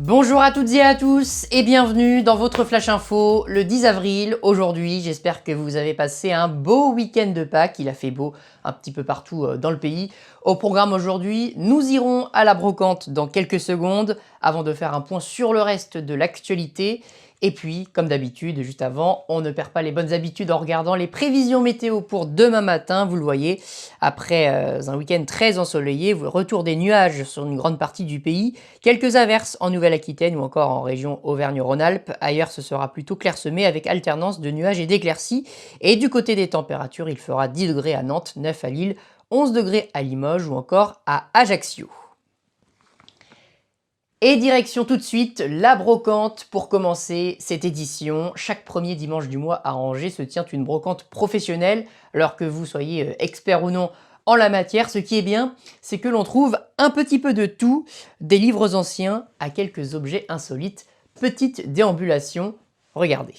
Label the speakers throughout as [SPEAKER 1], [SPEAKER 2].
[SPEAKER 1] Bonjour à toutes et à tous et bienvenue dans votre Flash Info le 10 avril. Aujourd'hui, j'espère que vous avez passé un beau week-end de Pâques. Il a fait beau un petit peu partout dans le pays. Au programme aujourd'hui, nous irons à la brocante dans quelques secondes avant de faire un point sur le reste de l'actualité. Et puis, comme d'habitude, juste avant, on ne perd pas les bonnes habitudes en regardant les prévisions météo pour demain matin. Vous le voyez, après un week-end très ensoleillé, retour des nuages sur une grande partie du pays, quelques averses en Nouvelle-Aquitaine ou encore en région Auvergne-Rhône-Alpes. Ailleurs, ce sera plutôt clairsemé avec alternance de nuages et d'éclaircies. Et du côté des températures, il fera 10 degrés à Nantes, 9 à Lille, 11 degrés à Limoges ou encore à Ajaccio. Et direction tout de suite la brocante pour commencer cette édition. Chaque premier dimanche du mois à Angers se tient une brocante professionnelle, alors que vous soyez expert ou non en la matière. Ce qui est bien, c'est que l'on trouve un petit peu de tout, des livres anciens à quelques objets insolites. Petite déambulation, regardez.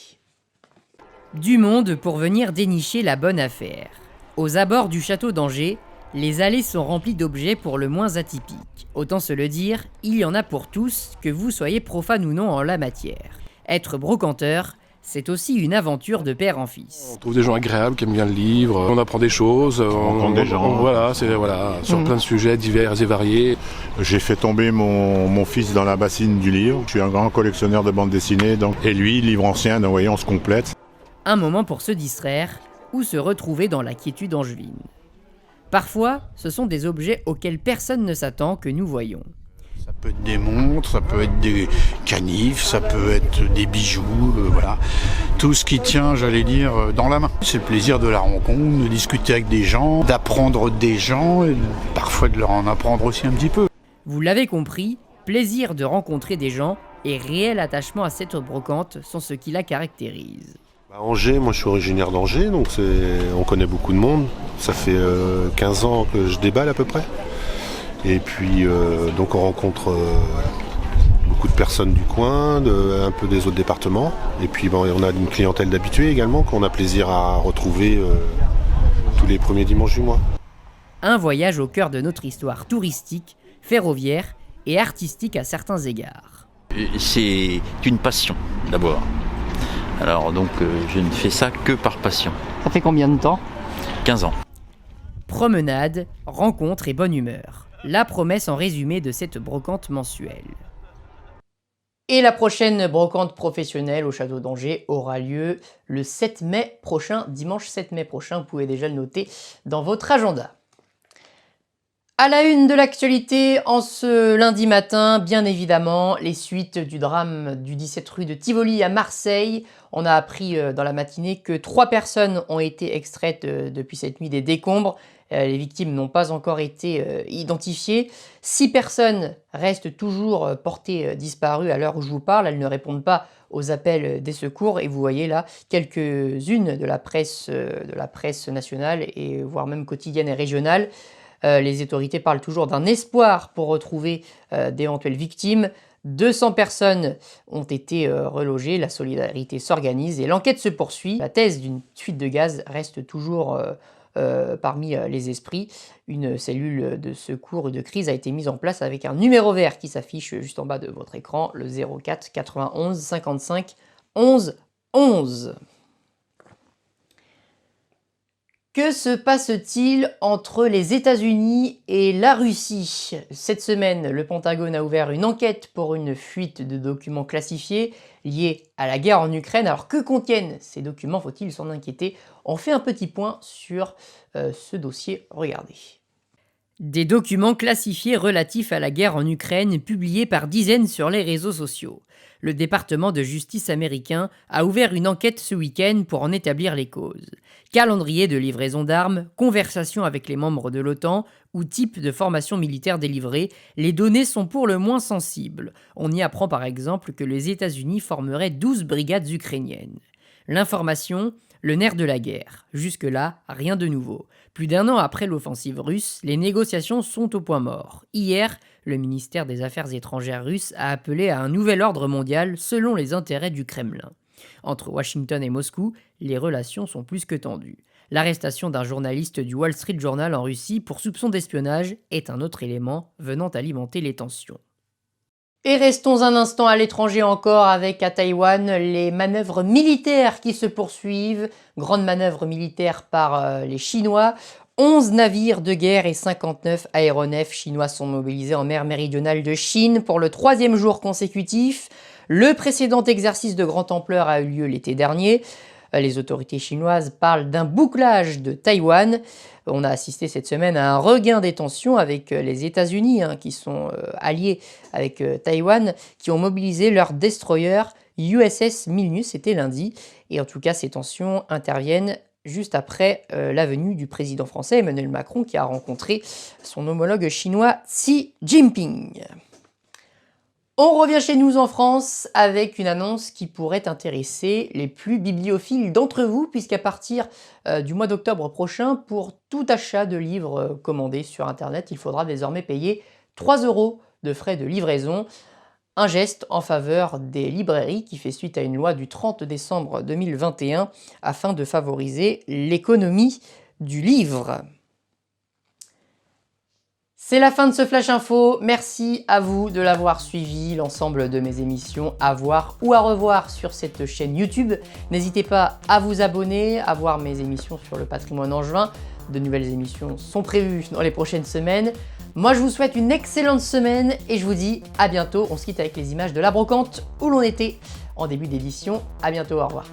[SPEAKER 1] Du monde pour venir dénicher la bonne affaire. Aux abords du château d'Angers, les allées sont remplies d'objets pour le moins atypiques. Autant se le dire, il y en a pour tous, que vous soyez profane ou non en la matière. Être brocanteur, c'est aussi une aventure de père en fils.
[SPEAKER 2] On trouve des gens agréables qui aiment bien le livre, on apprend des choses, on
[SPEAKER 3] rencontre des gens.
[SPEAKER 2] Voilà, sur plein de sujets divers et variés.
[SPEAKER 3] J'ai fait tomber mon fils dans la bassine du livre. Je suis un grand collectionneur de bandes dessinées, et lui, livre ancien, donc voyez, on se complète.
[SPEAKER 1] Un moment pour se distraire ou se retrouver dans la quiétude angevine. Parfois, ce sont des objets auxquels personne ne s'attend que nous voyons.
[SPEAKER 4] Ça peut être des montres, ça peut être des canifs, ça peut être des bijoux, voilà. Tout ce qui tient, j'allais dire, dans la main. C'est le plaisir de la rencontre, de discuter avec des gens, d'apprendre des gens, et parfois de leur en apprendre aussi un petit peu.
[SPEAKER 1] Vous l'avez compris, plaisir de rencontrer des gens et réel attachement à cette brocante sont ce qui la caractérise.
[SPEAKER 5] Angers, moi je suis originaire d'Angers, donc on connaît beaucoup de monde. Ça fait 15 ans que je déballe à peu près. Et puis donc on rencontre beaucoup de personnes du coin, un peu des autres départements. Et puis on a une clientèle d'habitués également qu'on a plaisir à retrouver tous les premiers dimanches du mois.
[SPEAKER 1] Un voyage au cœur de notre histoire touristique, ferroviaire et artistique à certains égards.
[SPEAKER 6] C'est une passion d'abord. Alors donc je ne fais ça que par passion.
[SPEAKER 1] Ça fait combien de temps ?
[SPEAKER 6] 15 ans.
[SPEAKER 1] Promenade, rencontre et bonne humeur. La promesse en résumé de cette brocante mensuelle. Et la prochaine brocante professionnelle au château d'Angers aura lieu le 7 mai prochain, dimanche 7 mai prochain. Vous pouvez déjà le noter dans votre agenda. À la une de l'actualité, en ce lundi matin, bien évidemment, les suites du drame du 17 rue de Tivoli à Marseille. On a appris dans la matinée que 3 personnes ont été extraites depuis cette nuit des décombres. Les victimes n'ont pas encore été identifiées. 6 personnes restent toujours portées disparues à l'heure où je vous parle. Elles ne répondent pas aux appels des secours. Et vous voyez là quelques-unes de la presse nationale et voire même quotidienne et régionale. Les autorités parlent toujours d'un espoir pour retrouver d'éventuelles victimes. 200 personnes ont été relogées, la solidarité s'organise et l'enquête se poursuit. La thèse d'une fuite de gaz reste toujours parmi les esprits. Une cellule de secours ou de crise a été mise en place avec un numéro vert qui s'affiche juste en bas de votre écran, le 04 91 55 11 11. Que se passe-t-il entre les États-Unis et la Russie ? Cette semaine, le Pentagone a ouvert une enquête pour une fuite de documents classifiés liés à la guerre en Ukraine. Alors que contiennent ces documents ? Faut-il s'en inquiéter ? On fait un petit point sur ce dossier. Regardez. Des documents classifiés relatifs à la guerre en Ukraine publiés par dizaines sur les réseaux sociaux. Le département de justice américain a ouvert une enquête ce week-end pour en établir les causes. Calendrier de livraison d'armes, conversations avec les membres de l'OTAN ou type de formation militaire délivrée, les données sont pour le moins sensibles. On y apprend par exemple que les États-Unis formeraient 12 brigades ukrainiennes. L'information, le nerf de la guerre. Jusque-là, rien de nouveau. Plus d'1 an après l'offensive russe, les négociations sont au point mort. Hier, le ministère des Affaires étrangères russe a appelé à un nouvel ordre mondial selon les intérêts du Kremlin. Entre Washington et Moscou, les relations sont plus que tendues. L'arrestation d'un journaliste du Wall Street Journal en Russie pour soupçon d'espionnage est un autre élément venant alimenter les tensions. Et restons un instant à l'étranger encore avec à Taïwan les manœuvres militaires qui se poursuivent. Grande manœuvre militaire par les Chinois. 11 navires de guerre et 59 aéronefs chinois sont mobilisés en mer méridionale de Chine pour le 3e jour consécutif. Le précédent exercice de grande ampleur a eu lieu l'été dernier. Les autorités chinoises parlent d'un bouclage de Taïwan. On a assisté cette semaine à un regain des tensions avec les États-Unis, qui sont alliés avec Taïwan, qui ont mobilisé leur destroyer USS Milnus, c'était lundi. Et en tout cas, ces tensions interviennent juste après la venue du président français Emmanuel Macron, qui a rencontré son homologue chinois Xi Jinping. On revient chez nous en France avec une annonce qui pourrait intéresser les plus bibliophiles d'entre vous, puisqu'à partir du mois d'octobre prochain, pour tout achat de livres commandés sur Internet, il faudra désormais payer 3 € de frais de livraison. Un geste en faveur des librairies qui fait suite à une loi du 30 décembre 2021 afin de favoriser l'économie du livre. C'est la fin de ce Flash Info. Merci à vous de l'avoir suivi. L'ensemble de mes émissions à voir ou à revoir sur cette chaîne YouTube. N'hésitez pas à vous abonner, à voir mes émissions sur le patrimoine angevin. De nouvelles émissions sont prévues dans les prochaines semaines. Moi, je vous souhaite une excellente semaine et je vous dis à bientôt. On se quitte avec les images de la brocante où l'on était en début d'édition. À bientôt, au revoir.